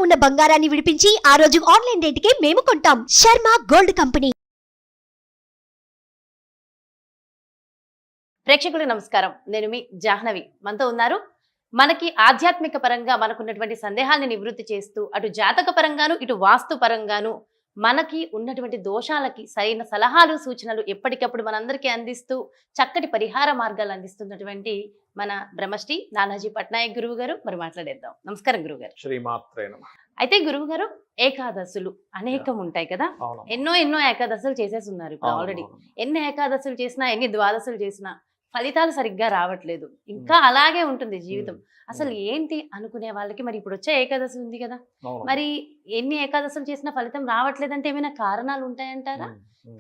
ఉన్న బంగారాన్ని విడిపించి ఆ రోజు ఆన్లైన్ రేటుకే మేము కొంటాం. Sharma gold company. ప్రేక్షకులకు నమస్కారం. నేను మీ జాహ్నవి. మనతో ఉన్నారు. మనకి ఆధ్యాత్మిక పరంగా మనకున్నటువంటి సందేహాలను నివృత్తి చేస్తూ అటు జాతక పరంగాను ఇటు వాస్తు పరంగాను మనకి ఉన్నటువంటి దోషాలకి సరైన సలహాలు సూచనలు ఎప్పటికప్పుడు మనందరికీ అందిస్తూ చక్కటి పరిహార మార్గాలు అందిస్తున్నటువంటి మన బ్రహ్మశ్రీ నానాజీ పట్నాయక్ గురువు గారు మరి మాట్లాడేద్దాం. నమస్కారం గురువు గారు. శ్రీమాత్రే నమః. అయితే గురువు గారు, ఏకాదశులు అనేకం ఉంటాయి కదా, ఎన్నో ఏకాదశులు చేసేసి ఉన్నారు ఇప్పుడు ఆల్రెడీ. ఎన్ని ఏకాదశులు చేసినా ఎన్ని ద్వాదశులు చేసినా ఫలితాలు సరిగ్గా రావట్లేదు, ఇంకా అలాగే ఉంటుంది జీవితం. అసలు ఏంటి అనుకునే వాళ్ళకి మరి ఇప్పుడు వచ్చే ఏకాదశి ఉంది కదా, మరి ఎన్ని ఏకాదశులు చేసినా ఫలితం రావట్లేదంటే ఏమైనా కారణాలు ఉంటాయంటారా?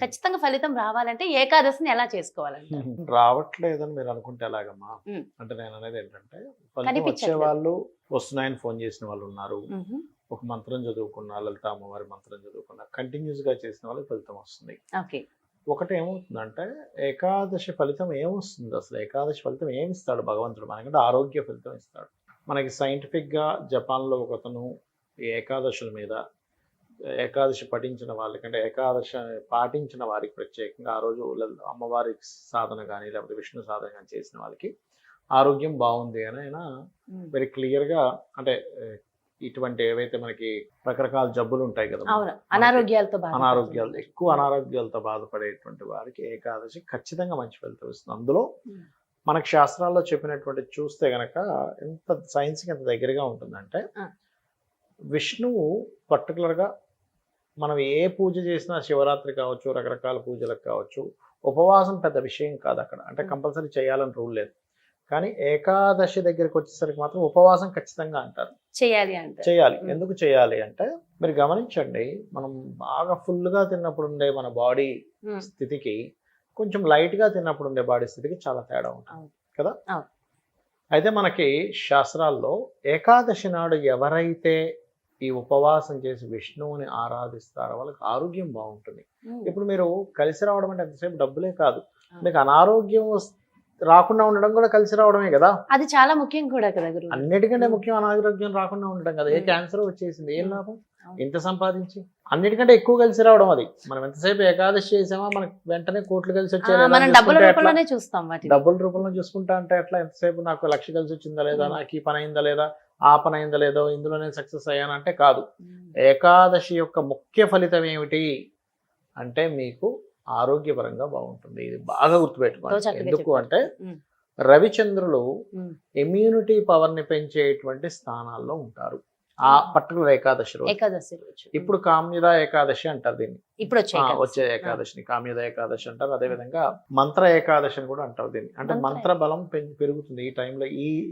ఖచ్చితంగా ఫలితం రావాలంటే ఏకాదశిని ఎలా చేసుకోవాలంటే? రావట్లేదని మీరు అనుకుంటే ఎలాగమ్మా? అంటే నేను అనేది ఏంటంటే, ఫలితం వచ్చే వాళ్ళు వస్తున్నాయని ఫోన్ చేసిన వాళ్ళు ఉన్నారు, ఒక మంత్రం చదువుకున్న లలిత అమ్మవారి మంత్రం చదువుకున్న కంటిన్యూస్ గా చేసిన వాళ్ళకి ఫలితం వస్తుంది. ఒకటి ఏమవుతుందంటే, ఏకాదశి ఫలితం ఏమొస్తుంది? అసలు ఏకాదశి ఫలితం ఏమిస్తాడు భగవంతుడు? మనకంటే ఆరోగ్య ఫలితం ఇస్తాడు. మనకి సైంటిఫిక్ గా జపాన్లో ఒకతను ఏకాదశుల మీద, ఏకాదశి పఠించిన వాళ్ళకంటే ఏకాదశి పాటించిన వారికి ప్రత్యేకంగా ఆ రోజు అమ్మవారి సాధన కానీ లేకపోతే విష్ణు సాధన కానీ చేసిన వాళ్ళకి ఆరోగ్యం బాగుంది అని ఆయన వెరీ క్లియర్గా, అంటే ఇటువంటి ఏవైతే మనకి రకరకాల జబ్బులు ఉంటాయి కదా, ఎక్కువ అనారోగ్యాలతో బాధపడేటువంటి వారికి ఏకాదశి ఖచ్చితంగా మంచి ఫలితం ఇస్తుంది. అందులో మనకి శాస్త్రాల్లో చెప్పినటువంటి చూస్తే గనక ఎంత సైన్స్కి ఎంత దగ్గరగా ఉంటుందంటే, విష్ణువు పర్టికులర్గా మనం ఏ పూజ చేసినా, శివరాత్రి కావచ్చు, రకరకాల పూజలకు కావచ్చు, ఉపవాసం పెద్ద విషయం కాదు అక్కడ. అంటే కంపల్సరీ చేయాలని రూల్ లేదు, కానీ ఏకాదశి దగ్గరికి వచ్చేసరికి మాత్రం ఉపవాసం ఖచ్చితంగా అంటారు, చేయాలి. ఎందుకు చేయాలి అంటే, మీరు గమనించండి, మనం బాగా ఫుల్గా తిన్నప్పుడు ఉండే మన బాడీ స్థితికి కొంచెం లైట్గా తిన్నప్పుడు ఉండే బాడీ స్థితికి చాలా తేడా ఉంటుంది కదా. అయితే మనకి శాస్త్రాల్లో ఏకాదశి నాడు ఎవరైతే ఈ ఉపవాసం చేసి విష్ణువుని ఆరాధిస్తారో వాళ్ళకి ఆరోగ్యం బాగుంటుంది. ఇప్పుడు మీరు కలిసి రావడం అంటే ఎంతసేపు డబ్బులే కాదు, మీకు అనారోగ్యం రాకుండా ఉండడం కూడా కలిసి రావడమే కదా. అది చాలా ముఖ్యం కూడా కదా గురువు. అన్నిటికంటే ముఖ్యం అనారోగ్యం రాకుండా ఉండడం కదా. ఏ క్యాన్సర్ వచ్చేసింది, ఏం లాభం? ఇంత సంపాదించి అన్నిటికంటే ఎక్కువ కలిసి రావడం. అది మనం ఎంతసేపు ఏకాదశి చేసామా మనకి వెంటనే కోట్లు కలిసి వచ్చాయి, డబ్బుల రూపంలో చూసుకుంటా అంటే ఎట్లా? ఎంతసేపు నాకు 1,00,000 కలిసి వచ్చిందా లేదా, నాకు ఈ పని అయిందా లేదా, ఆ పని అయిందా లేదో, ఇందులో నేను సక్సెస్ అయ్యానంటే కాదు. ఏకాదశి యొక్క ముఖ్య ఫలితం ఏమిటి అంటే, మీకు ఆరోగ్యపరంగా బాగుంటుంది. ఇది బాగా గుర్తుపెట్టుకోండి. ఎందుకు అంటే, రవిచంద్రులు ఇమ్యూనిటీ పవర్ ని పెంచేటువంటి స్థానాల్లో ఉంటారు ఆ పర్టికులర్ ఏకాదశి రోజు. ఇప్పుడు కామ్యద ఏకాదశి అంటారు దీన్ని, ఇప్పుడు వచ్చే ఏకాదశిని కామ్యద ఏకాదశి అంటారు. అదే విధంగా మంత్ర ఏకాదశి అని కూడా అంటారు దీన్ని. అంటే మంత్ర బలం పెరుగుతుంది ఈ టైంలో,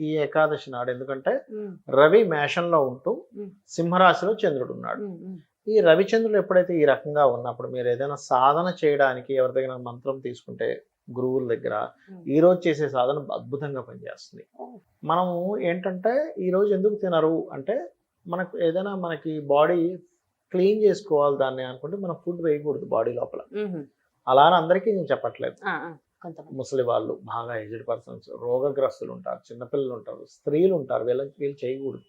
ఈ ఏకాదశి నాడు. ఎందుకంటే రవి మేషంలో ఉంటూ సింహరాశిలో చంద్రుడు ఉన్నాడు. ఈ రవిచంద్రులు ఎప్పుడైతే ఈ రకంగా ఉన్నప్పుడు మీరు ఏదైనా సాధన చేయడానికి ఎవరి దగ్గర మంత్రం తీసుకుంటే, గురువుల దగ్గర ఈ రోజు చేసే సాధన అద్భుతంగా పనిచేస్తుంది. మనము ఏంటంటే, ఈ రోజు ఎందుకు తినరు అంటే, మనకు ఏదైనా మనకి బాడీ క్లీన్ చేసుకోవాలి దాన్ని అనుకుంటే మనం ఫుడ్ వేయకూడదు బాడీ లోపల. అలా అని అందరికీ నేను చెప్పట్లేదు. ముసలి వాళ్ళు, బాగా ఏజ్డ్ పర్సన్స్, రోగగ్రస్తులు ఉంటారు, చిన్నపిల్లలు ఉంటారు, స్త్రీలు ఉంటారు, వీళ్ళు చేయకూడదు.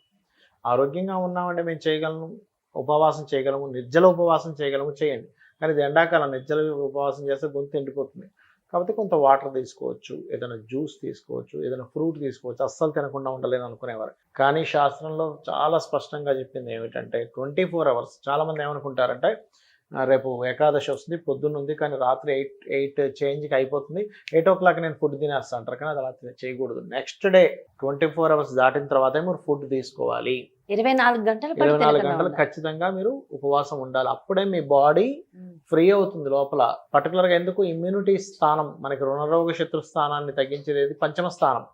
ఆరోగ్యంగా ఉన్నామంటే మేము చేయగలను, ఉపవాసం చేయగలము, నిర్జల ఉపవాసం చేయగలము, చేయండి. కానీ ఇది ఎండాకాలం, నిర్జల ఉపవాసం చేస్తే గొంతు ఎండిపోతుంది. కాబట్టి కొంత వాటర్ తీసుకోవచ్చు, ఏదైనా జ్యూస్ తీసుకోవచ్చు, ఏదైనా ఫ్రూట్ తీసుకోవచ్చు. అస్సలు తినకుండా ఉండలేను అనుకునేవారు. కానీ శాస్త్రంలో చాలా స్పష్టంగా చెప్పింది ఏమిటంటే 24 hours. చాలామంది ఏమనుకుంటారంటే, రేపు ఏకాదశి వస్తుంది, పొద్దున్న ఉంది, కానీ రాత్రి 8 చేంజ్కి అయిపోతుంది, 8 o'clock నేను ఫుడ్ తినేస్తా అంటారు. కానీ అది అలా చేయకూడదు. నెక్స్ట్ డే 24 hours దాటిన తర్వాతే మీరు ఫుడ్ తీసుకోవాలి. 24 గంటలు ఖచ్చితంగా మీరు ఉపవాసం ఉండాలి. అప్పుడే మీ బాడీ ఫ్రీ అవుతుంది లోపల. పర్టికులర్గా ఎందుకు, ఇమ్యూనిటీ స్థానం మనకి రుణరోగ శత్రు స్థానాన్ని తగ్గించేది పంచమ స్థానం.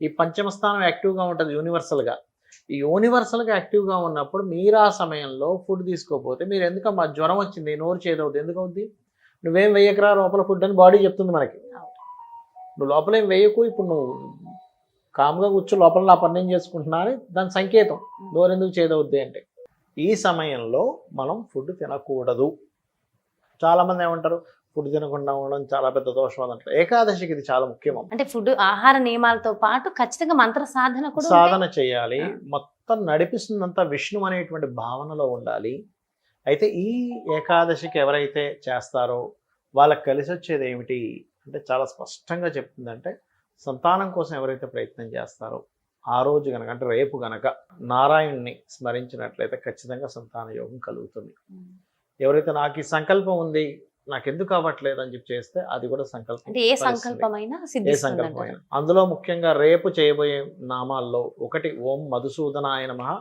ఈ పంచమ స్థానం యాక్టివ్గా ఉంటుంది యూనివర్సల్గా. ఈ యూనివర్సల్గా యాక్టివ్గా ఉన్నప్పుడు మీరు ఆ సమయంలో ఫుడ్ తీసుకోకపోతే, మీరు ఎందుకమ్మా జ్వరం వచ్చింది, నోరు చేదవుద్ది, ఎందుకు అవుద్ది? నువ్వేం వేయకరా లోపల ఫుడ్ అని బాడీ చెప్తుంది మనకి. నువ్వు లోపల ఏం వేయకు, ఇప్పుడు నువ్వు కామ్గా కూర్చో, లోపల నా పని నేను చేసుకుంటున్నా అని దాని సంకేతం. నోరు ఎందుకు చేదవుద్ది అంటే, ఈ సమయంలో మనం ఫుడ్ తినకూడదు. చాలామంది ఏమంటారు, ఫుడ్ తినకుండా ఉండడం చాలా పెద్ద దోషం అంటారు. ఏకాదశికి ఇది చాలా ముఖ్యం. అంటే ఫుడ్ ఆహార నియమాలతో పాటు ఖచ్చితంగా మంత్ర సాధన కూడా సాధన చేయాలి. మొత్తం నడిపిస్తుందంతా విష్ణు అనేటువంటి భావనలో ఉండాలి. అయితే ఈ ఏకాదశికి ఎవరైతే చేస్తారో వాళ్ళకి కలిసి వచ్చేది ఏమిటి అంటే చాలా స్పష్టంగా చెప్తుందంటే, సంతానం కోసం ఎవరైతే ప్రయత్నం చేస్తారో ఆ రోజు గనక అంటే రేపు గనక నారాయణ్ణి స్మరించినట్లయితే ఖచ్చితంగా సంతాన యోగం కలుగుతుంది. ఎవరైతే నాకు ఈ సంకల్పం ఉంది, నాకు ఎందుకు అవ్వట్లేదు అని చెప్పి చేస్తే అది కూడా సంకల్పం. అంటే ఏ సంకల్పమైనా ఏ సిద్ధిస్తుంది సంకల్పమైనా. అందులో ముఖ్యంగా రేపు చేయబోయే నామాల్లో ఒకటి ఓం మధుసూదనాయ నమః,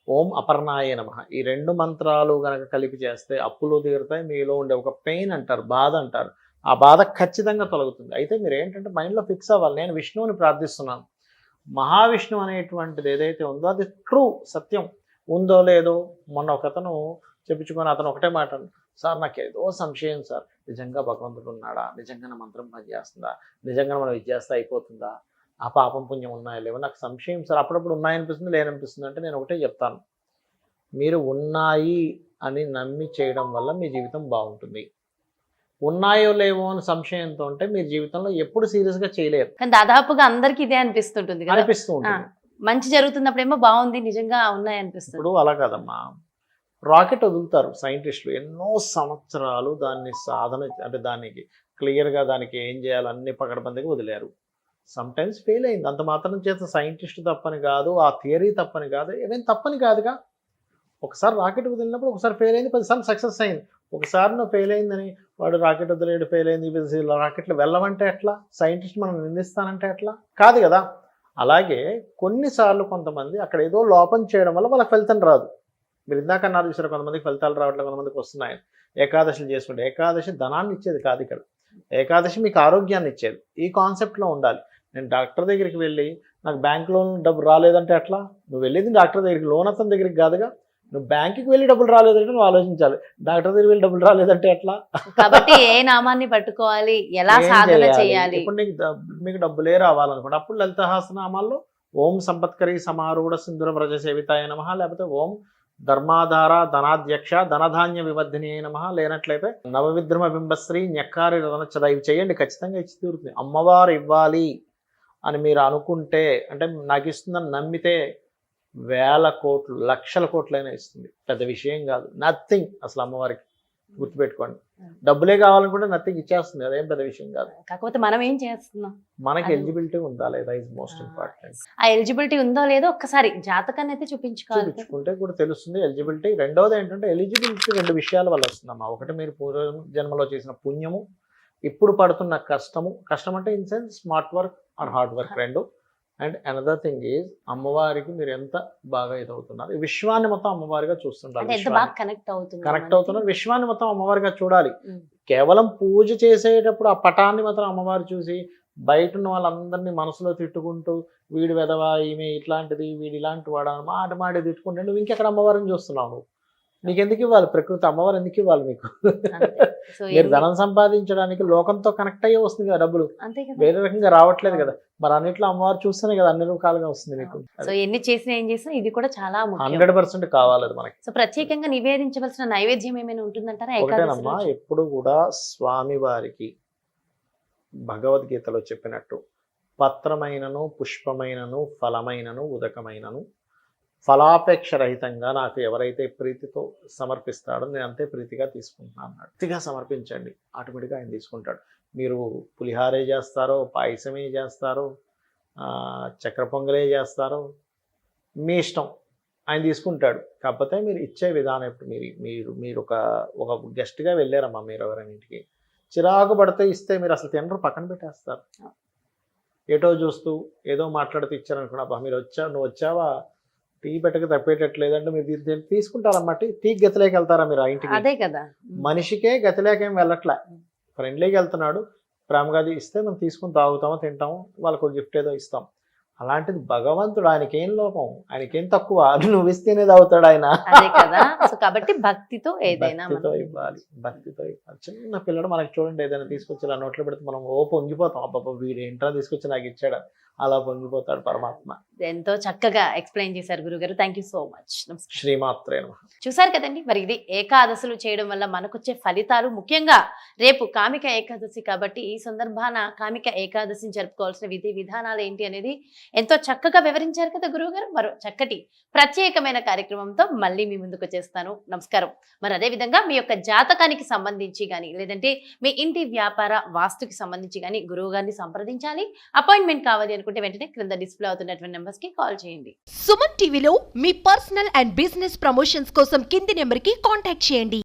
ఓం అపర్ణాయ నమః. ఈ 2 మంత్రాలు గనక కలిపి చేస్తే అప్పులు తీరుతాయి. మీలో ఉండే ఒక పెయిన్ అంటారు, బాధ అంటారు, ఆ బాధ ఖచ్చితంగా తొలగుతుంది. అయితే మీరు ఏంటంటే మైండ్లో ఫిక్స్ అవ్వాలి, నేను విష్ణువుని ప్రార్థిస్తున్నాను. మహావిష్ణువు అనేటువంటిది ఏదైతే ఉందో అది ట్రూ సత్యం. ఉందో లేదో మొన్న ఒకతను చెప్పించుకొని అతను ఒకటే మాట అన్నాడు, సార్ నాకు ఏదో సంశయం సార్, నిజంగా భగవంతుడు ఉన్నాడా, నిజంగా నా మంత్రం పనిచేస్తుందా, నిజంగా మనం ఇది చేస్తే అయిపోతుందా, ఆ పాపం పుణ్యం ఉన్నాయా లేవో నాకు సంశయం సార్, అప్పుడప్పుడు ఉన్నాయనిపిస్తుంది లేననిపిస్తుంది. అంటే నేను ఒకటే చెప్తాను, మీరు ఉన్నాయి అని నమ్మి చేయడం వల్ల మీ జీవితం బాగుంటుంది. ఉన్నాయో లేవో అని సంశయంతో ఉంటే మీరు జీవితంలో ఎప్పుడు సీరియస్గా చేయలేరు. కానీ దాదాపుగా అందరికి ఇదే అనిపిస్తుంటుంది కదా, అనిపిస్తూ ఉంటుంది. మంచి జరుగుతున్నప్పుడేమో బాగుంది, నిజంగా ఉన్నాయి అనిపిస్తుంది. ఇప్పుడు అలా కాదమ్మా, రాకెట్ వదులుతారు సైంటిస్టులు, ఎన్నో సంవత్సరాలు దాన్ని సాధన అంటే దానికి క్లియర్గా దానికి ఏం చేయాలో అన్ని పకడ్బందీగా వదిలేరు. సమ్ టైమ్స్ ఫెయిల్ అయింది, అంత మాత్రం చేత సైంటిస్ట్ తప్పని కాదు, ఆ థియరీ తప్పని కాదు, ఏమేమి తప్పని కాదుగా. ఒకసారి రాకెట్ వదిలినప్పుడు ఒకసారి ఫెయిల్ అయింది, 10 సార్లు సక్సెస్ అయింది. ఒకసారి నువ్వు ఫెయిల్ అయిందని వాడు రాకెట్ వదిలేడు ఫెయిల్ అయింది, రాకెట్లు వెళ్ళమంటే ఎట్లా? సైంటిస్ట్ మనం నిందిస్తానంటే ఎట్లా? కాదు కదా. అలాగే కొన్నిసార్లు కొంతమంది అక్కడ ఏదో లోపం చేయడం వల్ల వాళ్ళకి ఫలితం రాదు. మీరు ఇందాక అన్నారు చూసారు, కొంతమందికి ఫలితాలు రావట్లేదు, కొంతమందికి వస్తున్నాయి. ఏకాదశిలు చేసుకుంటే ఏకాదశి ధనాన్ని ఇచ్చేది కాదు ఇక్కడ, ఏకాదశి మీకు ఆరోగ్యాన్ని ఇచ్చేది. ఈ కాన్సెప్ట్లో ఉండాలి. నేను డాక్టర్ దగ్గరికి వెళ్ళి నాకు బ్యాంక్ లోన్ డబ్బు రాలేదంటే ఎట్లా? నువ్వు వెళ్ళేది డాక్టర్ దగ్గరికి, లోన్ అతని దగ్గరికి కాదుగా. నువ్వు బ్యాంకుకి వెళ్ళి డబ్బులు రాలేదంటే నువ్వు ఆలోచించాలి, డాక్టర్ దగ్గరికి వెళ్ళి డబ్బులు రాలేదంటే ఎట్లా? కాబట్టి ఏ నామాన్ని పట్టుకోవాలి, ఎలా సాధన చేయాలి. ఇప్పుడు మీకు డబ్బులే రావాలనుకోండి, అప్పుడు లలితహాసనామాల్లో ఓం సంపత్కరి సమారూఢ సింధుర వ్రజ సేవితాయ నమః, లేకపోతే ఓం ధర్మాధార ధనాధ్యక్ష ధనధాన్య వివర్ధిని అయి నమః, లేనట్లయితే నవవిద్రమ బింబశ్రీ న్యక్కారి రదనచ్చద, ఇవి చేయండి, ఖచ్చితంగా ఇచ్చి తీరుతుంది. అమ్మవారు ఇవ్వాలి అని మీరు అనుకుంటే, అంటే నాకు ఇస్తుందని నమ్మితే వేల కోట్లు లక్షల కోట్లైనా ఇస్తుంది, పెద్ద విషయం కాదు. నథింగ్ అసలు అమ్మవారికి, గుర్తుపెట్టుకోండి. డబ్బులే కావాలనుకుంటే నథింగ్ ఇచ్చేస్తుంది, అదేం పెద్ద విషయం కాదు. కాకపోతే మనం ఏం చేస్తున్నాం, మనకి ఎలిజిబిలిటీ ఉందా లేదా ఇస్ మోస్ట్ ఇంపార్టెంట్. ఆ ఎలిజిబిలిటీ ఉందో లేదో ఒక్కసారి జాతకాన్ని అయితే చూపించుకుంటే కూడా తెలుస్తుంది ఎలిజిబిలిటీ. రెండోది ఏంటంటే ఎలిజిబిలిటీ 2 విషయాల వల్ల వస్తుందమ్మా. ఒకటి మీరు పూర్వ జన్మలో చేసిన పుణ్యము, ఇప్పుడు పడుతున్న కష్టము. కష్టం అంటే in sense smart work or hard work 2. And another thing is అమ్మవారికి మీరు ఎంత బాగా ఇదవుతున్నారు, ఈ విశ్వాన్ని మొత్తం అమ్మవారిగా చూస్తుంటారు, కనెక్ట్ అవుతున్నారు. విశ్వాన్ని మొత్తం అమ్మవారిగా చూడాలి. కేవలం పూజ చేసేటప్పుడు ఆ పటాన్ని మాత్రం అమ్మవారు చూసి బయట ఉన్న వాళ్ళందరినీ మనసులో తిట్టుకుంటూ వీడి వెధవా, ఈమె ఇట్లాంటిది, వీడి ఇలాంటి వాడు మాట తిట్టుకుంటే నువ్వు ఇంకెక్కడ అమ్మవారిని చూస్తున్నావు? నువ్వు నీకెందుకు ఇవ్వాలి? ప్రకృతి అమ్మవారు ఎందుకు ఇవ్వాలి మీకు? మీరు ధనం సంపాదించడానికి లోకంతో కనెక్ట్ అయ్యే వస్తుంది కదా డబ్బులు, వేరే రకంగా రావట్లేదు కదా. మరి అన్నిట్లో అమ్మవారు చూస్తేనే కదా అన్ని రకాలుగా వస్తుంది మీకు. సో ఎన్ని చేసినా ఏం చేసినా ఇది కూడా చాలా 100% కావాలి అది మనకి. సో ప్రత్యేకంగా నివేదించవలసిన నైవేద్యం ఏమైనా ఉంటుందంటారా? ఒకటేనమ్మా, ఎప్పుడు కూడా స్వామి వారికి భగవద్గీతలో చెప్పినట్టు పత్రమైనను పుష్పమైనను ఫలమైనను ఉదకమైనను ఫలాపేక్ష రహితంగా నాకు ఎవరైతే ప్రీతితో సమర్పిస్తాడో నేను అంతే ప్రీతిగా తీసుకుంటున్నాను అన్నాడు. ప్రీతిగా సమర్పించండి, ఆటోమేటిక్గా ఆయన తీసుకుంటాడు. మీరు పులిహారే చేస్తారో, పాయసమే చేస్తారో, చక్కెర పొంగలే చేస్తారో, మీ ఇష్టం, ఆయన తీసుకుంటాడు. కాకపోతే మీరు ఇచ్చే విధానం, ఇప్పుడు మీరు ఒక గెస్ట్గా వెళ్ళారమ్మా, మీరు ఎవరైనా ఇంటికి చిరాకు పడితే ఇస్తే మీరు అసలు తినరు, పక్కన పెట్టేస్తారు. ఏటో చూస్తూ ఏదో మాట్లాడితే ఇచ్చారనుకున్నా, అబ్బా మీరు నువ్వు వచ్చావా, టీ పెట్టక తప్పేటట్లేదంటే మీరు తీసుకుంటారన్నమాట. టీకి గతిలోకి వెళ్తారా మీరు ఆ ఇంటికి? అదే కదా, మనిషికే గతిలోకి ఏం వెళ్ళట్లే, ఫ్రెండ్లీగా వెళ్తున్నాడు, ప్రేమగా ఇస్తే మనం తీసుకుని తాగుతామో తింటాము, వాళ్ళకు గిఫ్ట్ ఏదో ఇస్తాం. అలాంటిది భగవంతుడు, ఆయనకేం లోపం, ఆయనకేం తక్కువ, నువ్వు ఇస్తేనే తాగుతాడు ఆయన. కాబట్టి భక్తితో ఏదైనా ఇవ్వాలి, భక్తితో ఇవ్వాలి. చిన్న పిల్లడు మనకి చూడండి, ఏదైనా తీసుకొచ్చి ఇలా నోట్లో పెడితే మనం పొంగిపోతాం, అబ్బా వీడు ఏంట్రా తీసుకొచ్చి నాకు ఇచ్చాడు, అలా పొంగిపోతాడు పరమాత్మ. ఎంతో చక్కగా ఎక్స్ప్లెయిన్ చేశారు గురుగారు, థ్యాంక్ యూ సో మచ్. శ్రీమాత్రే నమః. చూసారు కదండి, మరి ఇది ఏకాదశులు చేయడం వల్ల మనకొచ్చే ఫలితాలు. ముఖ్యంగా రేపు కామిక ఏకాదశి కాబట్టి ఈ సందర్భాన కామిక ఏకాదశిని జరుపుకోవాల్సిన విధి విధానాలు ఏంటి అనేది ఎంతో చక్కగా వివరించారు కదా గురువు గారు. మరో చక్కటి ప్రత్యేకమైన కార్యక్రమంతో మళ్ళీ మీ ముందుకు వచ్చేస్తాను. నమస్కారం. మరి అదే విధంగా మీ యొక్క జాతకానికి సంబంధించి కానీ లేదంటే మీ ఇంటి వ్యాపార వాస్తుకి సంబంధించి కానీ గురువు గారిని సంప్రదించాలి, అపాయింట్మెంట్ కావాలి అనుకుంటే వెంటనే క్రింద డిస్ప్లే అవుతున్నటువంటి నెంబర్స్ కి కాల్ చేయండి. సుమన్ టీవీలో మీ పర్సనల్ అండ్ బిజినెస్ ప్రమోషన్స్ కోసం కింది నెంబర్ కి కాంటాక్ట్ చేయండి.